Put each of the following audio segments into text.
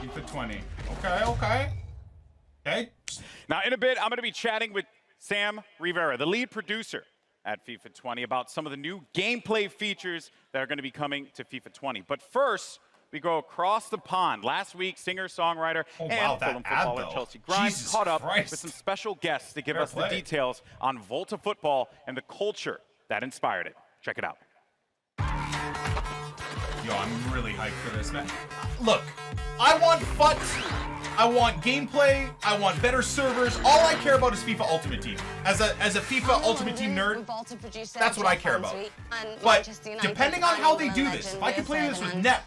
FIFA 20. Okay. Now, in a bit, I'm going to be chatting with Sam Rivera, the lead producer at FIFA 20, about some of the new gameplay features that are going to be coming to FIFA 20. But first, we go across the pond. Last week, singer-songwriter and Fulham footballer Chelsea Grimes caught up with some special guests to give us the details on VOLTA football and the culture that inspired it. Check it out. Yo, I'm really hyped for this, man. Look, I want FUT, I want gameplay, I want better servers. All I care about is FIFA Ultimate Team. As a FIFA Ultimate Team nerd, that's what I care about. But depending on how they do this, if I can play this with Nep,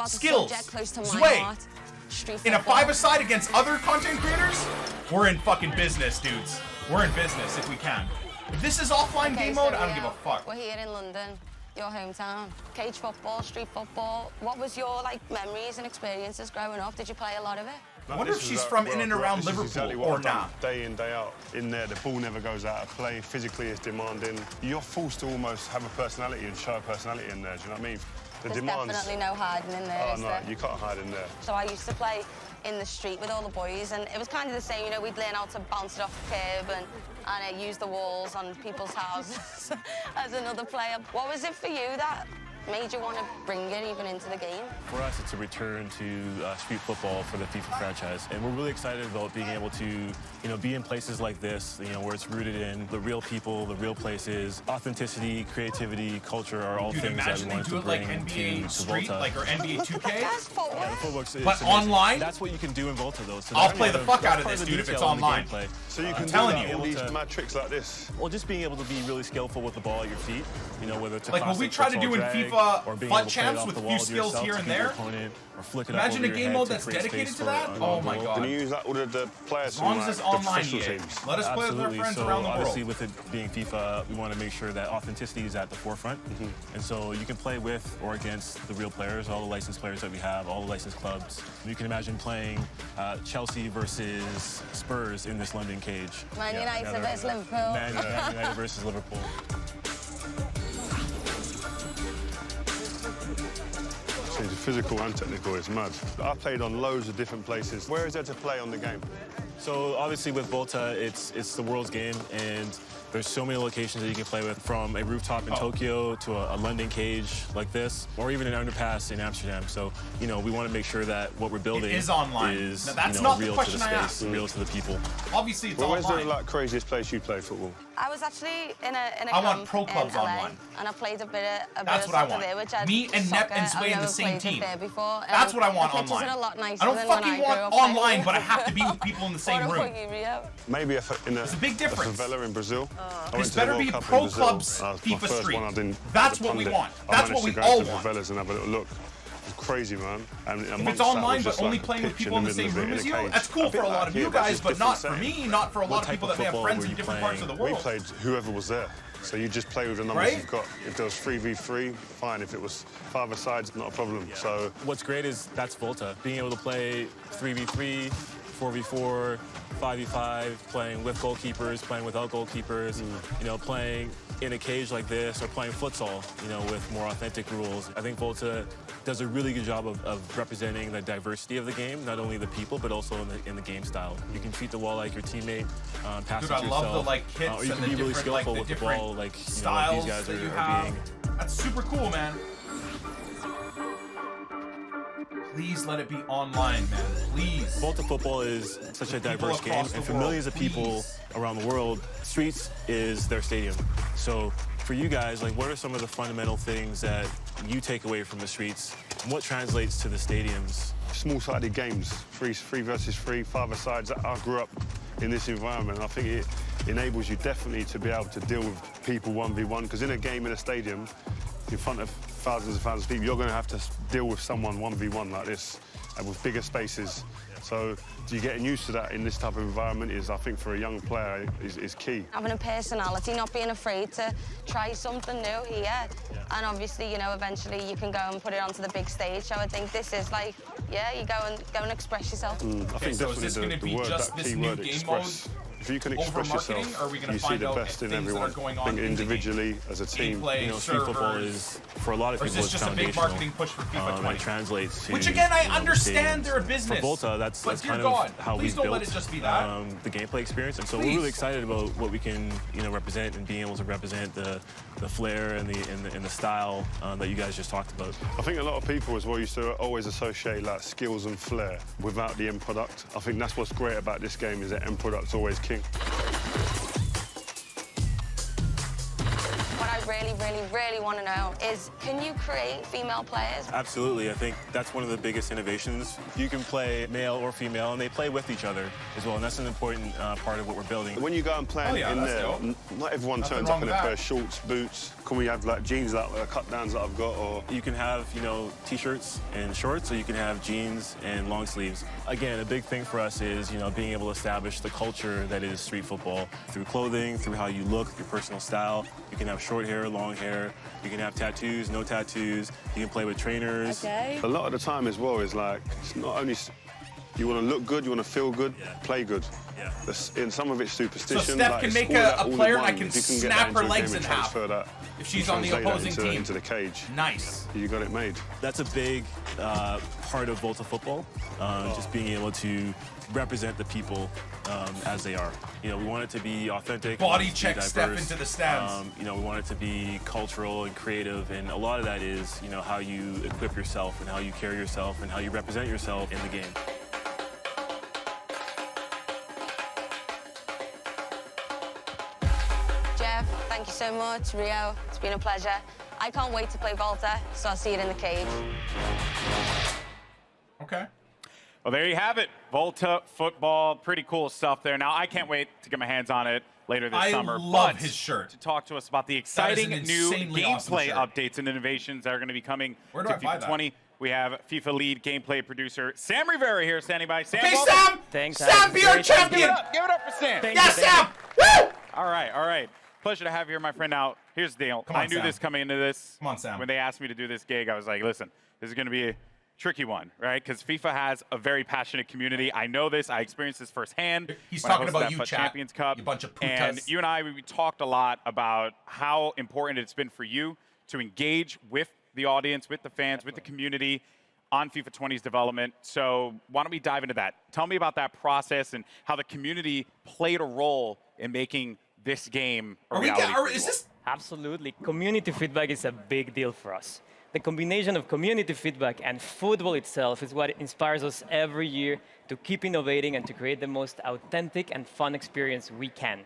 Skills, Zway, in a 5-a-side against other content creators, we're in fucking business, dudes. We're in business if we can. If this is offline game mode, I don't give a fuck. We're here in London, your hometown. Cage football, street football. What was your memories and experiences growing up? Did you play a lot of it? I wonder if she's from in and around Liverpool or not. Day in, day out. In there, the ball never goes out of play. Physically, it's demanding. You're forced to almost have a personality and show a personality in there. Do you know what I mean? There's definitely no hiding in there, is there? You can't hide in there. So I used to play in the street with all the boys, and it was kind of the same. You know, we'd learn how to bounce it off the curb and use the walls on people's houses as another player. What was it for you that made you want to bring it even into the game? For us, it's a return to street football for the FIFA franchise, and we're really excited about being able to, be in places like this, where it's rooted in the real people, the real places, authenticity, creativity, culture are all things that we want to bring to VOLTA. Or NBA 2K? That's football. Yeah, the footwork's but online? That's what you can do in VOLTA, though. So I'll play the fuck out of this, dude, if it's online. So you can do all these mad tricks like this. Well, just being able to be really skillful with the ball at your feet, whether it's a like what we try to do in FIFA FUT champs with a few skills here and there. Imagine a game mode that's dedicated to that. Oh my god. Can you use that with the players? As long as it's online, let us play with our friends around the world. Obviously, with it being FIFA, we want to make sure that authenticity is at the forefront. And so you can play with or against the real players, all the licensed players that we have, all the licensed clubs. You can imagine playing Chelsea versus Spurs in this London cage. Man United versus Liverpool. Man United versus Liverpool. The physical and technical is mad. I've played on loads of different places. Where is there to play on the game? So obviously with VOLTA, it's the world's game, and there's so many locations that you can play with, from a rooftop in Tokyo to a London cage like this, or even an underpass in Amsterdam. So, we want to make sure that what we're building is online. Is that's not real the to the space, real to the people. Obviously, it's online. Where's the craziest place you play football? I was actually in a I want pro clubs in LA, online. And I played a bit of That's what I want. there, which Me and Nep and Sway in the same team. Before. That's what I want online. A lot nicer I don't than fucking when I want online, but I have to be with people in the same room. Maybe There's a big difference. A favela in Brazil. There's better be pro clubs FIFA Street. That's what we want. That's what we all want. Favelas and have a little look. It's crazy, man. And if it's online but only playing with people in the same room as you, that's cool for a lot of you guys, but not for me, not for a lot of people that may have friends in different parts of the world. We played whoever was there. So you just play with the numbers you've got. If there was 3v3, fine. If it was 5-a-sides, not a problem. So what's great is that's VOLTA. Being able to play 3v3, 4v4, 5v5, playing with goalkeepers, playing without goalkeepers, playing in a cage like this, or playing futsal, with more authentic rules. I think VOLTA does a really good job of representing the diversity of the game, not only the people, but also in the game style. You can treat the wall like your teammate, pass it to yourself. Dude, I love the kits or you can and be the really skillful with the ball, like styles these guys that you are have. being. That's super cool, man. Please let it be online, man. Please. VOLTA football is such a diverse game, and for millions of people around the world, streets is their stadium. So for you guys, what are some of the fundamental things that you take away from the streets, and what translates to the stadiums? Small-sided games, 3 versus 3, 5-a-sides. I grew up in this environment, and I think it enables you definitely to be able to deal with people 1v1, because in a game in a stadium, in front of thousands and thousands of people, you're going to have to deal with someone 1v1 like this, and with bigger spaces. So you getting used to that in this type of environment is, I think, for a young player, is key. Having a personality, not being afraid to try something new here. Yeah. And obviously, eventually you can go and put it onto the big stage. So I think this is you go and express yourself. Okay, so is this going to be just this new game mode if you can express Over-marketing? yourself, Are we gonna you see find the out best in things that are everyone. going I on think in the game? individually, as a team. Gameplay, You know, street football servers, is, for a lot of or is people, this it's just a big foundational. marketing push for FIFA 20? It translates to, Which again, I you know, understand stadiums. they're a business. For VOLTA, that's But dear kind God, of how please we've don't built let it just be that. the gameplay experience. And so Please. we're really excited about what we can, you know, represent and being able to represent the flair and the style that you guys just talked about. I think a lot of people as well used to always associate like skills and flair without the end product. I think that's what's great about this game, is that end product's always king. What I really want to know is, can you create female players? Absolutely. I think that's one of the biggest innovations. You can play male or female, and they play with each other as well, and that's an important part of what we're building. When you go and play in there, dope. not everyone Nothing turns wrong up in a with pair that. of shorts, boots. Can we have like jeans, like cut downs that I've got, or You can have, you know, t-shirts and shorts, or you can have jeans and long sleeves. Again, a big thing for us is, you know, being able to establish the culture that is street football through clothing, through how you look, your personal style. You can have short hair, long hair. You can have tattoos, no tattoos. You can play with trainers. Okay. a lot of the time as well is like, it's not only you want to look good, you want to feel good, Yeah. play good. Yeah. In some of it's So superstition. Steph like, can it's make all a that all in player and I one. can If you snap get that her into a legs game in and half. transfer that, If she's on the translate that opposing team. into the cage, Nice. you got it made. That's a big part of VOLTA football, just being able to represent the people as they are. You know, we want it to be authentic. we want Body it to be check Steph diverse. into the stands. You know, we want it to be cultural and creative, and a lot of that is, you know, how you equip yourself and how you carry yourself and how you represent yourself in the game. Jeff, thank you so much. Rio, it's been a pleasure. I can't wait to play VOLTA, so I'll see you in the cage. Okay. Well, there you have it. VOLTA football, pretty cool stuff there. Now, I can't wait to get my hands on it later this summer. I love but his shirt. to talk to us about the That is exciting an new insanely awesome gameplay shirt. updates and innovations that are going to be coming Where do to I buy FIFA that? 20. We have FIFA lead gameplay producer Sam Rivera here standing by. Sam, Okay, welcome. Sam! Thanks, Sam, Alex. be our Great. champion! Give it up for Sam. Thank Yes, you, thank Sam! Woo! All right, all right. Pleasure to have you here, my friend. Now, here's the deal. Come on, I knew Sam. this coming into this. Come on, Sam. When they asked me to do this gig, I was like, listen, this is going to be a tricky one, right? Because FIFA has a very passionate community. I know this. I experienced this firsthand. He's when I talking hosted about that you, FUT chat, Champions Cup. you bunch of And putas. you and I, we talked a lot about how important it's been for you to engage with the audience, with the fans, with the community on FIFA 20's development. So why don't we dive into that? Tell me about that process and how the community played a role in making this game a reality. Is this... Absolutely. Community feedback is a big deal for us. The combination of community feedback and football itself is what inspires us every year to keep innovating and to create the most authentic and fun experience we can.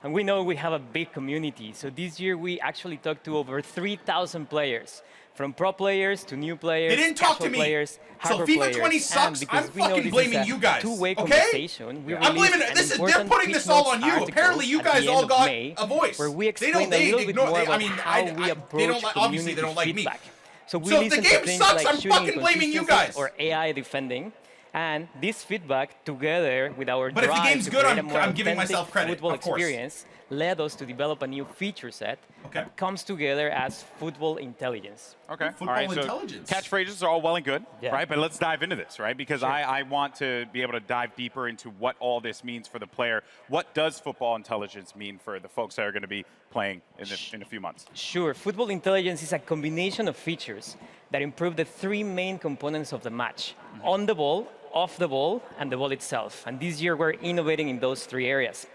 And we know we have a big community, so this year we actually talked to over 3,000 players, from pro players to new players, They didn't talk casual to me. players, So hardcore FIFA players. 20 And sucks. because I'm we know fucking this blaming is a you guys, two-way okay? conversation, we I'm released blaming an they're important putting this all on you. article Apparently you at the guys end all of got May, a voice. where we They don't- explained a little bit ignore- more I about mean, how we they approach don't like, obviously community they don't like me. feedback. So we So if the listen game to things sucks, like I'm shooting fucking blaming you inconsistencies guys. or AI defending. And this feedback, together with our But if the drive game's to good, create a I'm more giving authentic myself credit, football of course. experience, led us to develop a new feature set Okay. that comes together as football intelligence. Okay. Football all right, intelligence. So catchphrases are all well and good, Yeah. right? But let's dive into this, right? Because I want to be able to dive deeper into what all this means for the player. What does football intelligence mean for the folks that are going to be playing in a few months? Sure, football intelligence is a combination of features that improve the three main components of the match: on the ball, off the ball, and the ball itself. And this year we're innovating in those three areas.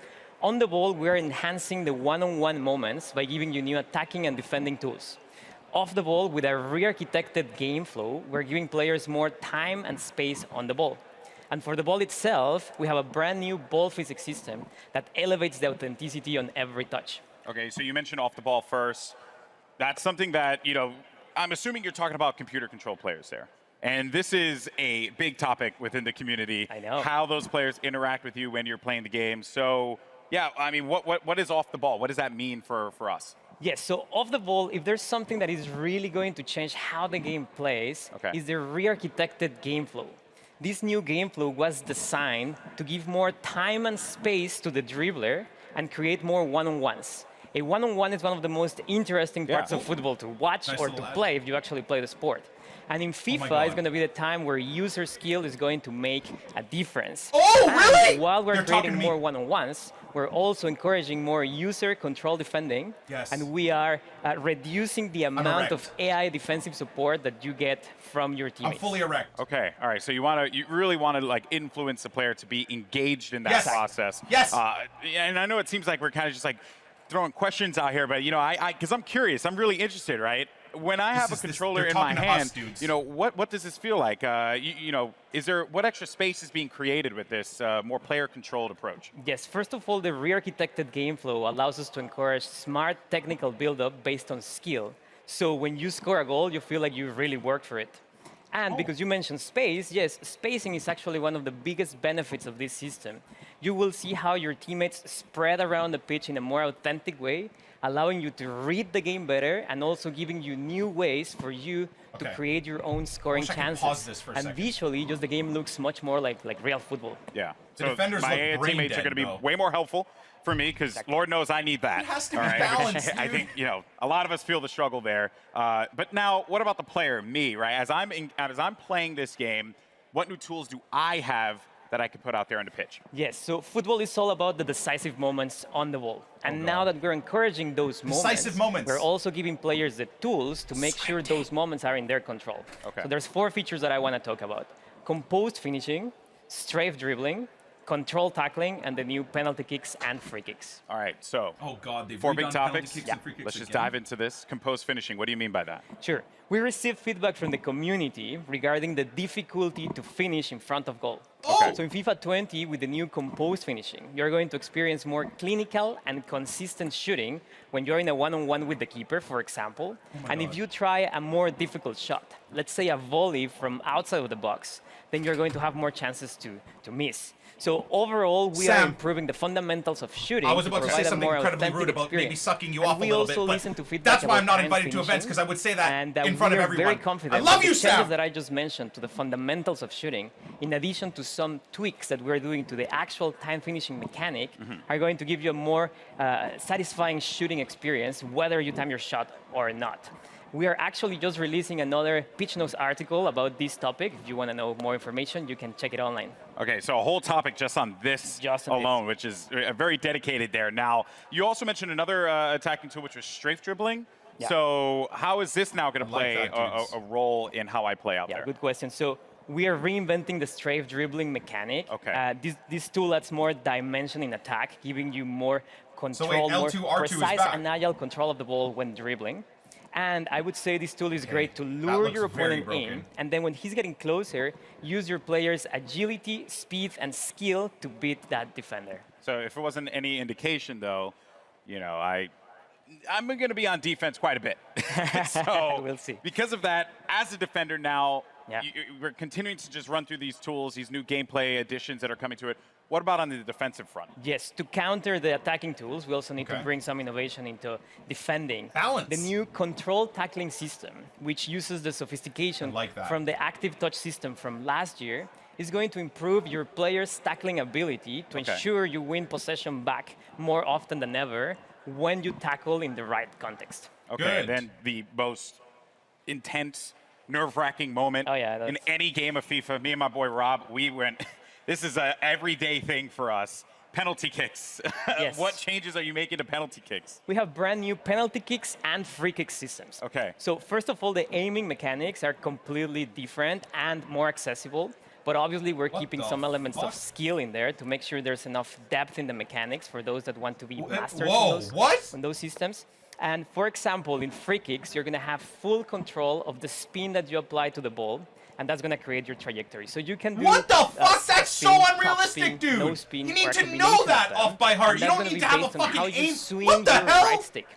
On the ball, we're enhancing the one-on-one moments by giving you new attacking and defending tools. Off the ball, with a re-architected game flow, we're giving players more time and space on the ball. And for the ball itself, we have a brand new ball physics system that elevates the authenticity on every touch. Okay, so you mentioned off the ball first. That's something that, you know, I'm assuming you're talking about computer control players there. And this is a big topic within the community. I know. How those players interact with you when you're playing the game. So, yeah, I mean, what is off the ball? What does that mean for us? Yes, so off the ball, if there's something that is really going to change how the game plays, is the re-architected game flow. This new game flow was designed to give more time and space to the dribbler and create more one-on-ones. A one-on-one is one of the most interesting parts of football to watch Nice or little to ad. play if you actually play the sport. And in FIFA, God. it's going to be the time where user skill is going to make a difference. Oh, And really? while we're They're talking creating to me. more one-on-ones, we're also encouraging more user control defending. Yes. And we are reducing the amount of AI defensive support that you get from your I'm teammates. fully erect. Okay, all right. So you really want to like influence the player to be engaged in that Yes. process. Yes. And I know it seems like we're kind of just like throwing questions out here, but you know, because I'm curious, I'm really interested, right? When I have a controller they're in my talking to hand, us, dudes. you know, what does this feel like? You know, what extra space is being created with this more player-controlled approach? Yes, first of all, the re-architected game flow allows us to encourage smart technical build-up based on skill. So when you score a goal, you feel like you really worked for it. And because you mentioned space, yes, spacing is actually one of the biggest benefits of this system. You will see how your teammates spread around the pitch in a more authentic way, allowing you to read the game better and also giving you new ways for you to create your own scoring Wish I could chances. pause this for a and second. visually, just the game looks much more like real football. Yeah. The So defenders my look AI brain teammates are dead, going to be though. way more helpful for me because Lord knows I need that. It has to all be right? balanced, I dude. think, you know, a lot of us feel the struggle there. But now, what about the player, me, right? As I'm playing this game, what new tools do I have that I can put out there on the pitch? Yes, so football is all about the decisive moments on the ball. And now that we're encouraging those Decisive moments. we're also giving players the tools to make sure those moments are in their control. Okay. So there's 4 features that I want to talk about. Composed finishing, strafe dribbling, control tackling, and the new penalty kicks and free kicks. All right, so Oh God, they've 4 big redone penalty topics. kicks and free kicks Let's just again. dive into this. Composed finishing, what do you mean by that? Sure. We received feedback from the community regarding the difficulty to finish in front of goal. Okay. So in FIFA 20, with the new composed finishing, you're going to experience more clinical and consistent shooting when you're in a one-on-one with the keeper, for example. And if you try a more difficult shot, let's say a volley from outside of the box, then you're going to have more chances to miss. So overall, we are Sam, improving the fundamentals of shooting. I was about to say provide a something more incredibly authentic rude about maybe experience. sucking you And off a we little also bit, listen but to feedback that's why I'm about not time invited to events, finishing. because I would say that And in front of we are everyone. very confident I love that you, the changes Sam. that I just mentioned to the fundamentals of shooting, in addition to some tweaks that we're doing to the actual time finishing mechanic, are going to give you a more satisfying shooting experience, whether you time your shot or not. We are actually just releasing another Pitch Notes article about this topic. If you want to know more information, you can check it online. Okay, so a whole topic just on this Just on alone, which is very dedicated there. Now, you also mentioned another attacking tool, which was strafe dribbling. Yeah. So how is this now going to like play that, dudes. a role in how I play out Yeah, there? good question. So we are reinventing the strafe dribbling mechanic. Okay. This tool adds more dimension in attack, giving you more control, more L2, R2 is precise back. and agile control of the ball when dribbling. And I would say this tool is great to that lure looks your very opponent in, broken. and then when he's getting closer, use your player's agility, speed, and skill to beat that defender. So if it wasn't any indication, though, you know, I'm going to be on defense quite a bit. So We'll see. Because of that, as a defender now, Yeah. we're continuing to just run through these tools, these new gameplay additions that are coming to it. What about on the defensive front? Yes, to counter the attacking tools, we also need to Okay. bring some innovation into defending. Balance. The new control tackling system, which uses the sophistication I like that. from the active touch system from last year, is going to improve your player's tackling ability to Okay. ensure you win possession back more often than ever when you tackle in the right context. Okay, Good. and then the most intense, nerve-wracking moment Oh, yeah, in that's- any game of FIFA, me and my boy Rob, we went, this is an everyday thing for us, penalty kicks. Yes. What changes are you making to penalty kicks? We have brand new penalty kicks and free kick systems. Okay. So first of all, the aiming mechanics are completely different and more accessible. But obviously, we're What keeping the some elements fuck? of skill in there to make sure there's enough depth in the mechanics for those that want to be masters whoa, what? on those systems. And for example, in free kicks, you're going to have full control of the spin that you apply to the ball, and that's going to create your trajectory. So you can do What the fuck? a That's spin, so top unrealistic, spin, dude. no spin, You or need a to combination know of that them. off by heart. And You that's don't gonna need be to have a based on fucking how you aim. swing What the your hell? right stick.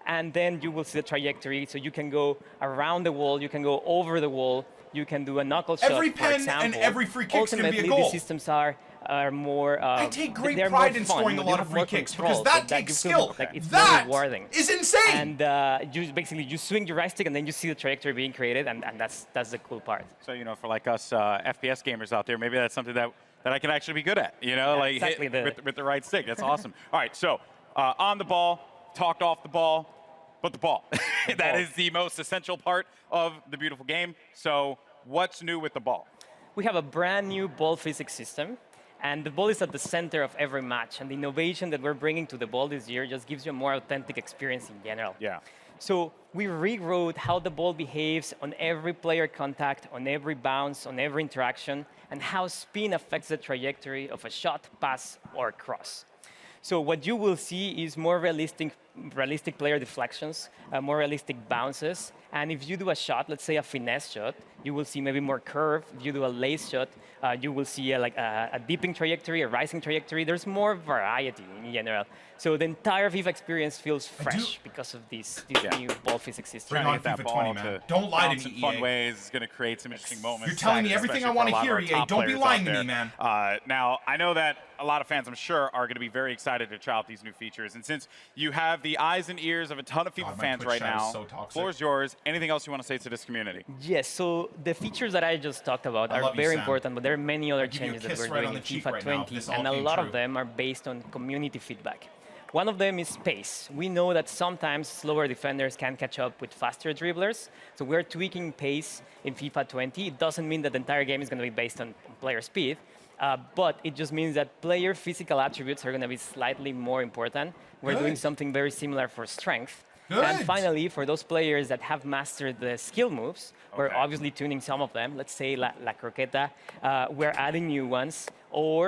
And then you will see the trajectory. So you can go around the wall, you can go over the wall, you can do a knuckle shot, Every for pen example. and every free kick's gonna be a Ultimately, goal. these systems are more. I take great they're pride more in fun. scoring a You lot have of free more kicks control, because so that takes you feel skill. like it's more That rewarding. is insane. And you basically you swing your right stick and then you see the trajectory being created, and that's the cool part. So, you know, for like us FPS gamers out there, maybe that's something that I can actually be good at, you know, Yeah, like exactly hit with the right stick. That's awesome. All right, so on the ball, talked off the ball. but the ball. That is the most essential part of the beautiful game. So what's new with the ball? We have a brand new ball physics system, and the ball is at the center of every match. And the innovation that we're bringing to the ball this year just gives you a more authentic experience in general. Yeah. So we rewrote how the ball behaves on every player contact, on every bounce, on every interaction, and how spin affects the trajectory of a shot, pass, or cross. So what you will see is more realistic player deflections, more realistic bounces. And if you do a shot, let's say a finesse shot, you will see maybe more curve. If you do a lace shot, you will see a dipping trajectory, a rising trajectory. There's more variety in general. So the entire FIFA experience feels fresh because of this new ball physics system. Bring on Get that FIFA ball 20, man. Don't lie to me, in fun EA. ways. It's going to create some interesting moments. You're telling me everything I want to hear, EA. Don't be lying to me, man. Now, I know that a lot of fans, I'm sure, are going to be very excited to try out these new features. And since you have the eyes and ears of a ton of FIFA fans right now, floor is yours. Anything else you want to say to this community? Yes, so the features that I just talked about are very important, but there are many other changes that we're doing in FIFA 20, and a lot of them are based on community feedback. One of them is pace. We know that sometimes slower defenders can catch up with faster dribblers, so we're tweaking pace in FIFA 20. It doesn't mean that the entire game is going to be based on player speed, but it just means that player physical attributes are going to be slightly more important. We're doing something very similar for strength. And finally, for those players that have mastered the skill moves, we're obviously tuning some of them. Let's say La Croqueta. We're adding new ones. Or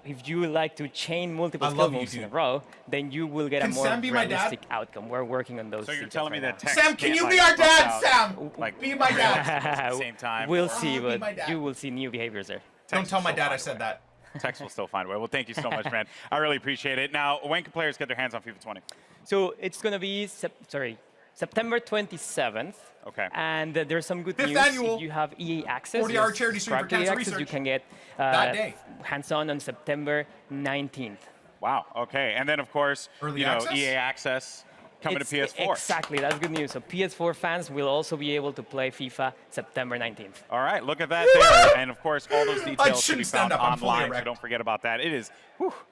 if you like to chain multiple skill moves in a row, then you will get a more realistic outcome. We're working on those. So you're telling me that Sam, can you be our dad, Sam? Be my dad. At the same time. We'll see, but you will see new behaviors there. Don't tell my dad I said that. Text will still find a way. Well, thank you so much, man. I really appreciate it. Now, when can players get their hands on FIFA 20? So it's going to be September 27th. Okay. And there's some good news. Annual If you have EA access, 40-hour charity stream for cancer access, research. you can get That day. hands-on on September 19th. Wow. Okay. And then, of course, EA access coming to PS4. Exactly. That's good news. So PS4 fans will also be able to play FIFA September 19th. All right. Look at that there. And, of course, all those details can be found online, so don't forget about that. It is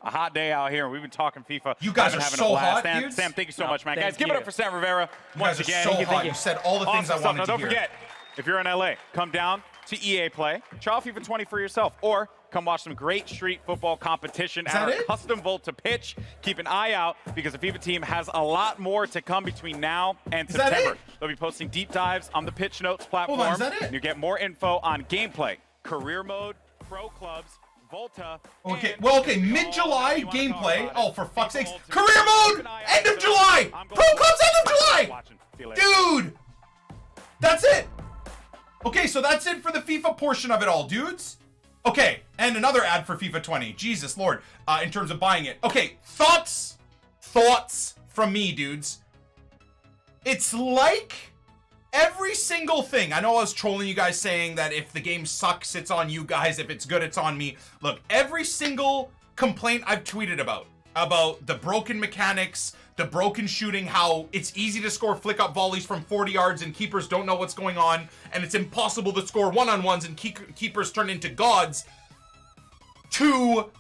a hot day out here. We've been talking FIFA. You guys are so hot, dudes. Sam, thank you so much, man. Guys, give it up for Sam Rivera once again. You guys are so hot. You said all the things I wanted to hear. Now, don't forget, if you're in LA, come down to EA Play, try out FIFA 20 for yourself, or come watch some great street football competition at our custom VOLTA pitch. Keep an eye out because the FIFA team has a lot more to come between now and September. They'll be posting deep dives on the Pitch Notes platform. Hold on, is that it? You get more info on gameplay, career mode, pro clubs, VOLTA. Okay, well, okay, mid-July gameplay. Oh, for fuck's sakes. Career mode, end of July. Pro clubs, end of July. Dude, that's it. Okay, so that's it for the FIFA portion of it all, dudes. Okay, and another ad for FIFA 20. Jesus Lord, in terms of buying it. Okay, thoughts from me, dudes. It's like every single thing. I know I was trolling you guys saying that if the game sucks, it's on you guys. If it's good, it's on me. Look, every single complaint I've tweeted about the broken mechanics, the broken shooting, how it's easy to score flick-up volleys from 40 yards and keepers don't know what's going on, and it's impossible to score one-on-ones and keepers turn into gods, to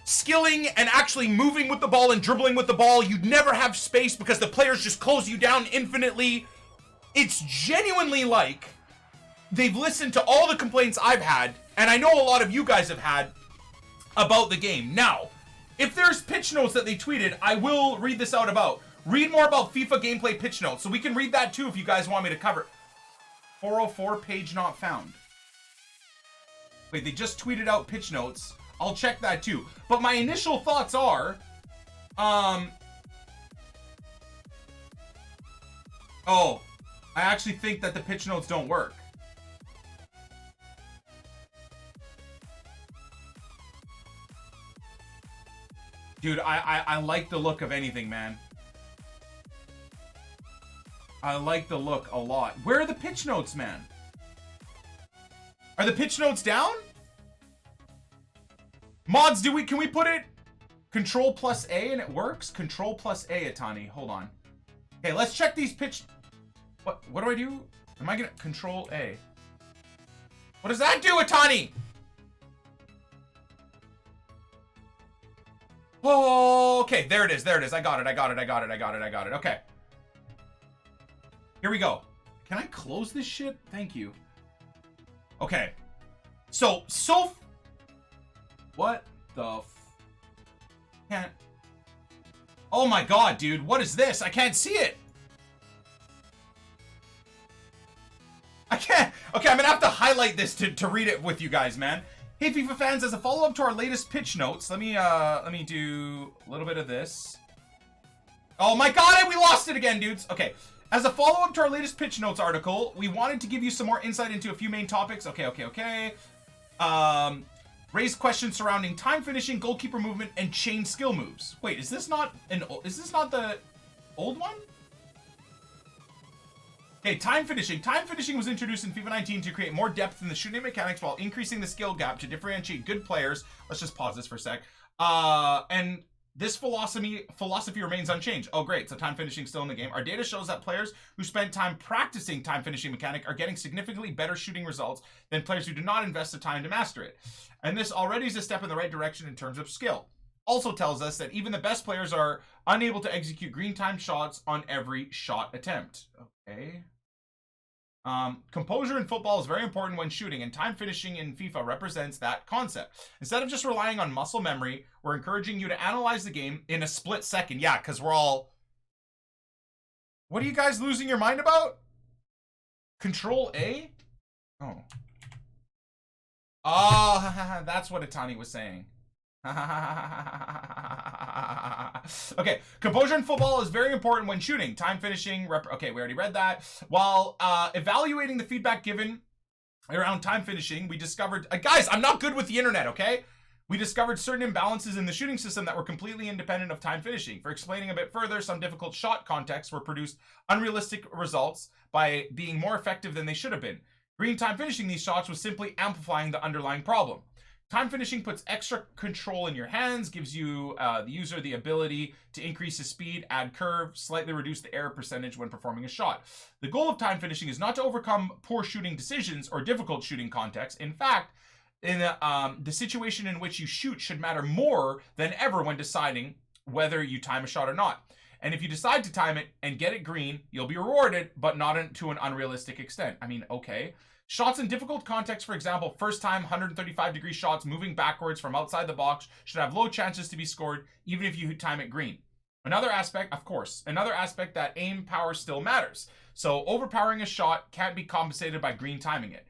skilling and actually moving with the ball and dribbling with the ball. You'd never have space because the players just close you down infinitely. It's genuinely like they've listened to all the complaints I've had, and I know a lot of you guys have had about the game. Now, if there's pitch notes that they tweeted, I will read this out about. Read more about FIFA gameplay pitch notes. So we can read that too if you guys want me to cover. 404 page not found. Wait, they just tweeted out pitch notes. I'll check that too. But my initial thoughts are, oh, I actually think that the pitch notes don't work. Dude, I like the look of anything, man. I like the look a lot. Where are the pitch notes, man? Are the pitch notes down? Mods, can we put it Control plus A and it works? Control plus A, Atani. Hold on. Okay, let's check these pitch. What do I do? Am I gonna Control A? What does that do, Atani? Oh, okay, there it is. I got it. Okay. Here we go. Can I close this shit? Thank you. Okay. So what the can't. Oh my god, dude. What is this? I can't see it. I can't. Okay, I'm gonna have to highlight this to read it with you guys, man. Hey, FIFA fans, as a follow-up to our latest pitch notes, let me do a little bit of this. Oh my god, we lost it again, dudes. Okay. As a follow-up to our latest pitch notes article, we wanted to give you some more insight into a few main topics. Okay. Raised questions surrounding time finishing, goalkeeper movement, and chain skill moves. Wait, is this not the old one? Okay, time finishing. Time finishing was introduced in FIFA 19 to create more depth in the shooting mechanics while increasing the skill gap to differentiate good players. Let's just pause this for a sec. And this philosophy remains unchanged. Oh, great. So time finishing still in the game. Our data shows that players who spend time practicing time finishing mechanic are getting significantly better shooting results than players who do not invest the time to master it. And this already is a step in the right direction in terms of skill. Also tells us that even the best players are unable to execute green time shots on every shot attempt. Okay. Composure in football is very important when shooting, and time finishing in FIFA represents that concept. Instead of just relying on muscle memory, we're encouraging you to analyze the game in a split second. Yeah, because we're all... What are you guys losing your mind about? Control A? Oh. Oh, that's what Itani was saying. Okay, composure in football is very important when shooting. Time finishing, okay, we already read that. While evaluating the feedback given around time finishing, we discovered... guys, I'm not good with the internet, okay? We discovered certain imbalances in the shooting system that were completely independent of time finishing. For explaining a bit further, some difficult shot contexts were produced unrealistic results by being more effective than they should have been. Green time finishing these shots was simply amplifying the underlying problem. Time finishing puts extra control in your hands, gives you, the user, the ability to increase his speed, add curve, slightly reduce the error percentage when performing a shot. The goal of time finishing is not to overcome poor shooting decisions or difficult shooting contexts. In fact, the situation in which you shoot should matter more than ever when deciding whether you time a shot or not. And if you decide to time it and get it green, you'll be rewarded, but not to an unrealistic extent. I mean, okay. Shots in difficult contexts, for example, first time 135-degree shots moving backwards from outside the box should have low chances to be scored, even if you time it green. Another aspect that aim power still matters. So overpowering a shot can't be compensated by green timing it.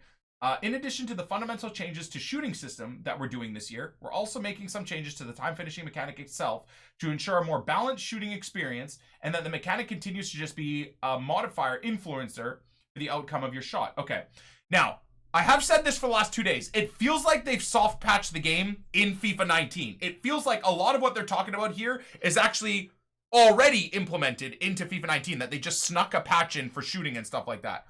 In addition to the fundamental changes to shooting system that we're doing this year, we're also making some changes to the time finishing mechanic itself to ensure a more balanced shooting experience and that the mechanic continues to just be a modifier influencer for the outcome of your shot. Okay. Now, I have said this for the last 2 days. It feels like they've soft patched the game in FIFA 19. It feels like a lot of what they're talking about here is actually already implemented into FIFA 19, that they just snuck a patch in for shooting and stuff like that.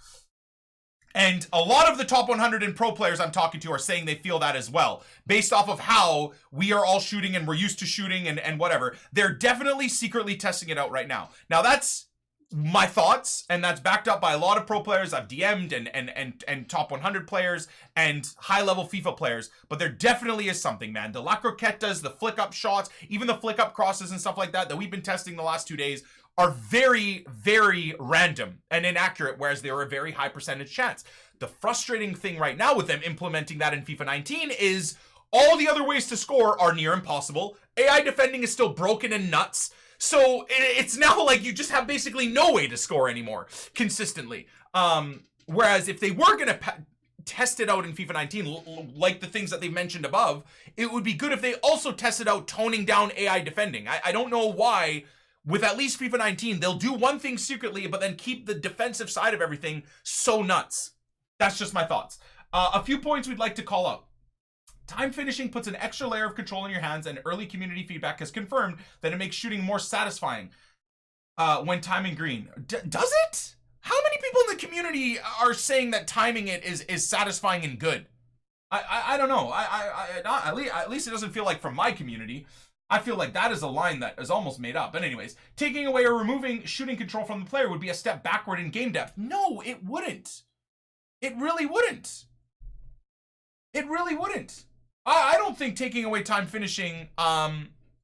And a lot of the top 100 and pro players I'm talking to are saying they feel that as well, based off of how we are all shooting and we're used to shooting and whatever. They're definitely secretly testing it out right now. Now, that's my thoughts, and that's backed up by a lot of pro players I've DM'd and top 100 players and high-level FIFA players, but there definitely is something, man. The La Croquetas, the flick-up shots, even the flick-up crosses and stuff like that we've been testing the last 2 days are very, very random and inaccurate, whereas they were a very high percentage chance. The frustrating thing right now with them implementing that in FIFA 19 is all the other ways to score are near impossible. AI defending is still broken and nuts. So it's now like you just have basically no way to score anymore consistently. Whereas if they were going to test it out in FIFA 19, like the things that they mentioned above, it would be good if they also tested out toning down AI defending. I don't know why, with at least FIFA 19, they'll do one thing secretly, but then keep the defensive side of everything so nuts. That's just my thoughts. A few points we'd like to call out. Time finishing puts an extra layer of control in your hands, and early community feedback has confirmed that it makes shooting more satisfying when timing green. Does it? How many people in the community are saying that timing it is satisfying and good? I don't know. At least it doesn't feel like from my community. I feel like that is a line that is almost made up. But anyways, taking away or removing shooting control from the player would be a step backward in game depth. No, it wouldn't. It really wouldn't. It really wouldn't. I don't think taking away time finishing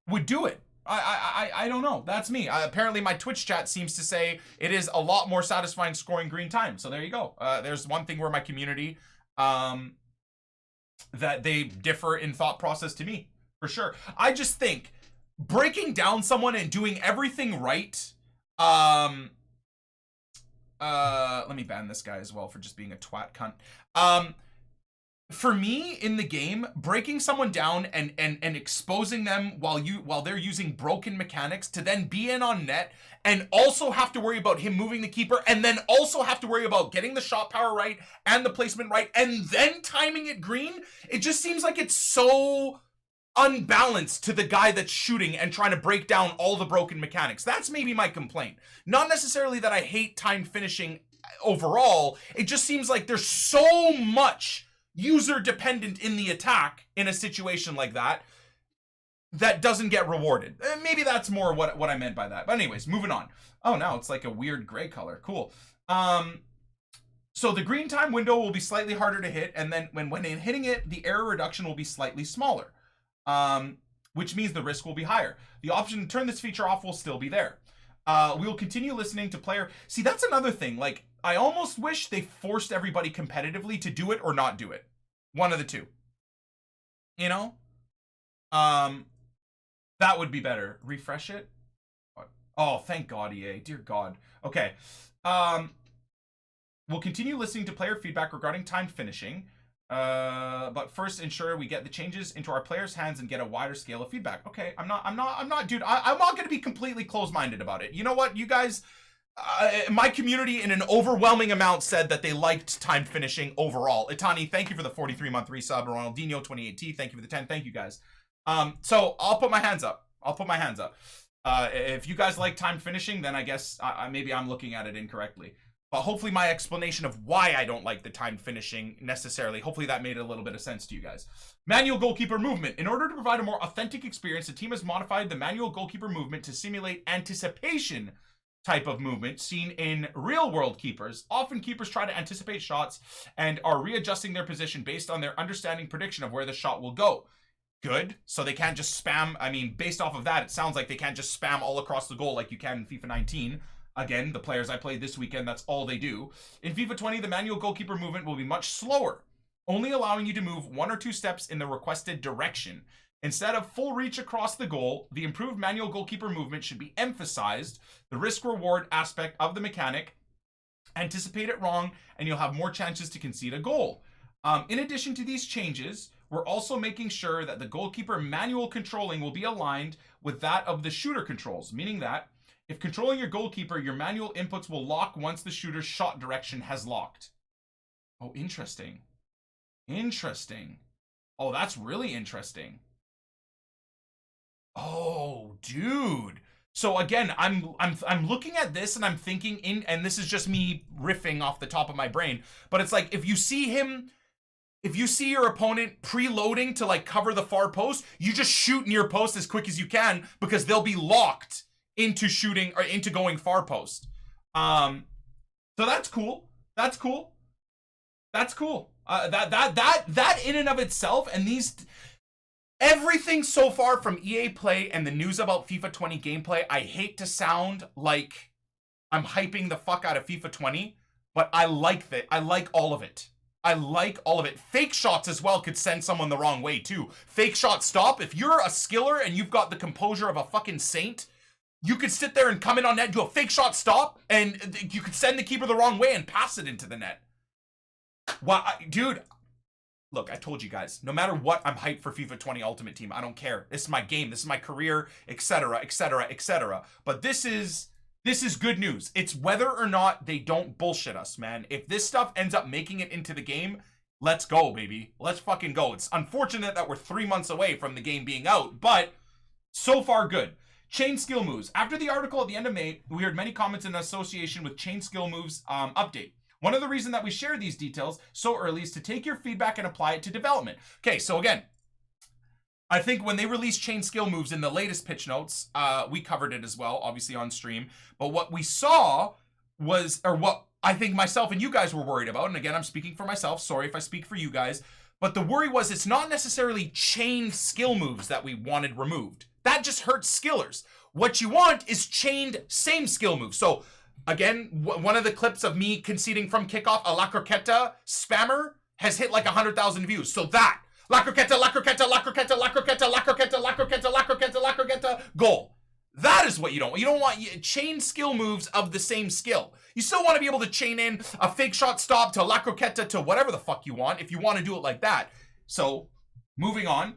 would do it. I don't know. That's me. Apparently my Twitch chat seems to say it is a lot more satisfying scoring green time. So there you go. There's one thing where my community, that they differ in thought process to me, for sure. I just think breaking down someone and doing everything right, let me ban this guy as well for just being a twat cunt. For me, in the game, breaking someone down and exposing them while they're using broken mechanics to then be in on net and also have to worry about him moving the keeper and then also have to worry about getting the shot power right and the placement right and then timing it green, it just seems like it's so unbalanced to the guy that's shooting and trying to break down all the broken mechanics. That's maybe my complaint. Not necessarily that I hate timed finishing overall. It just seems like there's so much user dependent in the attack in a situation like that that doesn't get rewarded. Maybe that's more what I meant by that. But anyways, moving on. Oh, now it's like a weird gray color. Cool. So the green time window will be slightly harder to hit, and then when hitting it, the error reduction will be slightly smaller, which means the risk will be higher. The option to turn this feature off will still be there. We will continue listening to player. See, that's another thing. Like, I almost wish they forced everybody competitively to do it or not do it. One of the two. You know? That would be better. Refresh it. Oh, thank God, EA. Dear God. Okay. We'll continue listening to player feedback regarding timed finishing. But first ensure we get the changes into our players' hands and get a wider scale of feedback. Okay, I'm not, dude, I'm not gonna be completely closed-minded about it. You know what, you guys, my community in an overwhelming amount said that they liked timed finishing overall. Itani, thank you for the 43-month resub. Ronaldinho28t, thank you for the 10. Thank you guys. So I'll put my hands up. If you guys like timed finishing, then I guess maybe I'm looking at it incorrectly. But hopefully my explanation of why I don't like the timed finishing necessarily, hopefully that made a little bit of sense to you guys. Manual goalkeeper movement. In order to provide a more authentic experience, the team has modified the manual goalkeeper movement to simulate anticipation type of movement seen in real-world keepers. Often keepers try to anticipate shots and are readjusting their position based on their understanding prediction of where the shot will go. Good. So they can't just spam. I mean, based off of that, it sounds like they can't just spam all across the goal like you can in FIFA 19. Again, the players I played this weekend, that's all they do. In FIFA 20, the manual goalkeeper movement will be much slower, only allowing you to move 1 or 2 steps in the requested direction. Instead of full reach across the goal, the improved manual goalkeeper movement should be emphasized. The risk-reward aspect of the mechanic. Anticipate it wrong, and you'll have more chances to concede a goal. In addition to these changes, we're also making sure that the goalkeeper manual controlling will be aligned with that of the shooter controls, meaning that if controlling your goalkeeper, your manual inputs will lock once the shooter's shot direction has locked. Oh, interesting. Interesting. Oh, that's really interesting. Oh, dude. So again, I'm looking at this and I'm thinking and this is just me riffing off the top of my brain, but it's like if you see your opponent preloading to like cover the far post, you just shoot near post as quick as you can because they'll be locked into shooting or into going far post. So that's cool. That in and of itself, and everything so far from EA Play and the news about FIFA 20 gameplay, I hate to sound like I'm hyping the fuck out of FIFA 20, but I like that. I like all of it. Fake shots as well could send someone the wrong way too. Fake shot stop. If you're a skiller and you've got the composure of a fucking saint, you could sit there and come in on net, do a fake shot stop, and you could send the keeper the wrong way and pass it into the net. Wow, dude. Look, I told you guys, no matter what, I'm hyped for FIFA 20 Ultimate Team. I don't care. This is my game. This is my career, etc., etc., etc. But this is good news. It's whether or not they don't bullshit us, man. If this stuff ends up making it into the game, let's go, baby. Let's fucking go. It's unfortunate that we're 3 months away from the game being out, but so far good. Chain skill moves. After the article at the end of May, we heard many comments in association with chain skill moves update. One of the reasons that we share these details so early is to take your feedback and apply it to development. Okay, so again, I think when they released chain skill moves in the latest pitch notes, we covered it as well, obviously on stream. But what we saw was, or what I think myself and you guys were worried about, and again, I'm speaking for myself, sorry if I speak for you guys, but the worry was it's not necessarily chain skill moves that we wanted removed. That just hurts skillers. What you want is chained same skill moves. So again, one of the clips of me conceding from kickoff, a La Croqueta spammer has hit like 100,000 views. So that, La Croqueta, La Croqueta, La Croqueta, La Croqueta, La Croqueta, La Croqueta, La Croqueta, La Croqueta, goal. That is what you don't want. You don't want chain skill moves of the same skill. You still want to be able to chain in a fake shot stop to La Croqueta to whatever the fuck you want if you want to do it like that. So, moving on.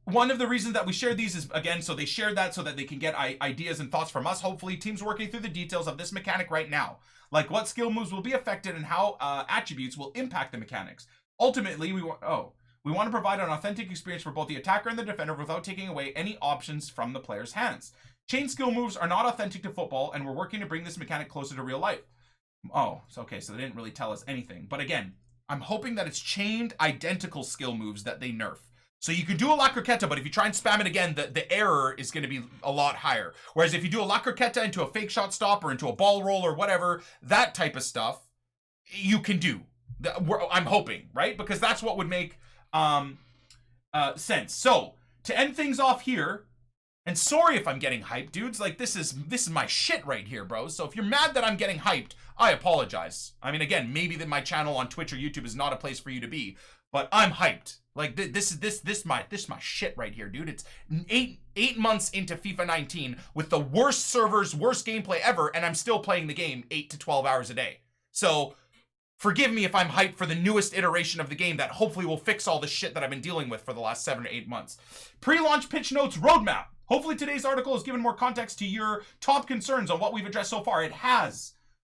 One of the reasons that we shared these is, again, so they shared that so that they can get ideas and thoughts from us. Hopefully, teams working through the details of this mechanic right now. Like what skill moves will be affected and how attributes will impact the mechanics. Ultimately, we want to provide an authentic experience for both the attacker and the defender without taking away any options from the player's hands. Chain skill moves are not authentic to football, and we're working to bring this mechanic closer to real life. Oh, so okay, so they didn't really tell us anything. But again, I'm hoping that it's chained identical skill moves that they nerf. So you could do a La Croqueta, but if you try and spam it again, the error is going to be a lot higher. Whereas if you do a La Croqueta into a fake shot stop or into a ball roll or whatever, that type of stuff, you can do. I'm hoping, right? Because that's what would make sense. So to end things off here, and sorry if I'm getting hyped, dudes. Like this is my shit right here, bros. So if you're mad that I'm getting hyped, I apologize. I mean, again, maybe that my channel on Twitch or YouTube is not a place for you to be, but I'm hyped. Like this my shit right here, dude. It's eight months into FIFA 19 with the worst servers, worst gameplay ever, and I'm still playing the game 8 to 12 hours a day. So forgive me if I'm hyped for the newest iteration of the game that hopefully will fix all the shit that I've been dealing with for the last 7 or 8 months. Pre-launch pitch notes roadmap. Hopefully today's article has given more context to your top concerns on what we've addressed so far. It has.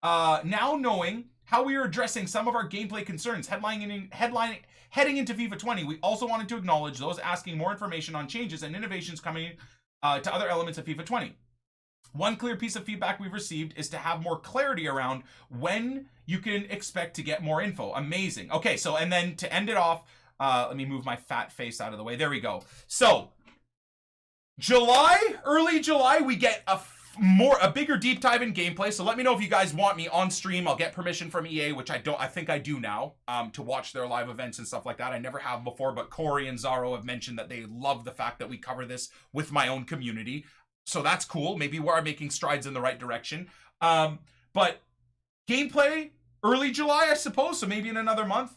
Now knowing how we are addressing some of our gameplay concerns heading into FIFA 20, we also wanted to acknowledge those asking more information on changes and innovations coming to other elements of FIFA 20. One clear piece of feedback we've received is to have more clarity around when you can expect to get more info. Amazing. Okay, so and then to end it off, let me move my fat face out of the way. There we go. So early July, we get a bigger deep dive in gameplay. So let me know if you guys want me on stream. I'll get permission from EA, which I think I do now, to watch their live events and stuff like that. I never have before, but Corey and Zaro have mentioned that they love the fact that we cover this with my own community. So that's cool. Maybe we are making strides in the right direction. But gameplay, early July, I suppose. So maybe in another month.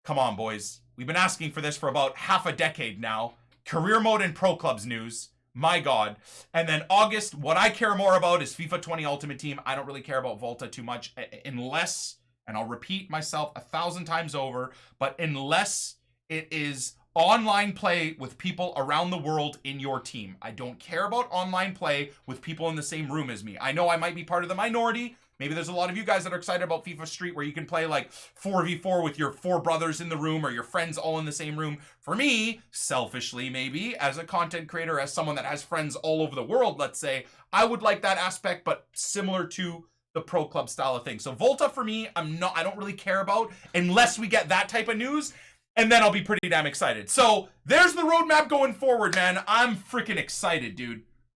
Come on, boys. We've been asking for this for about half a decade now. Career mode and pro clubs news. My God. And then August, what I care more about is FIFA 20 Ultimate Team. I don't really care about VOLTA too much unless, and I'll repeat myself 1,000 times over, but unless it is online play with people around the world in your team. I don't care about online play with people in the same room as me. I know I might be part of the minority. Maybe there's a lot of you guys that are excited about FIFA Street where you can play like 4v4 with your 4 brothers in the room or your friends all in the same room. For me, selfishly maybe, as a content creator, as someone that has friends all over the world, let's say, I would like that aspect, but similar to the pro club style of thing. So VOLTA for me, I don't really care about unless we get that type of news. And then I'll be pretty damn excited. So there's the roadmap going forward, man. I'm freaking excited, dude.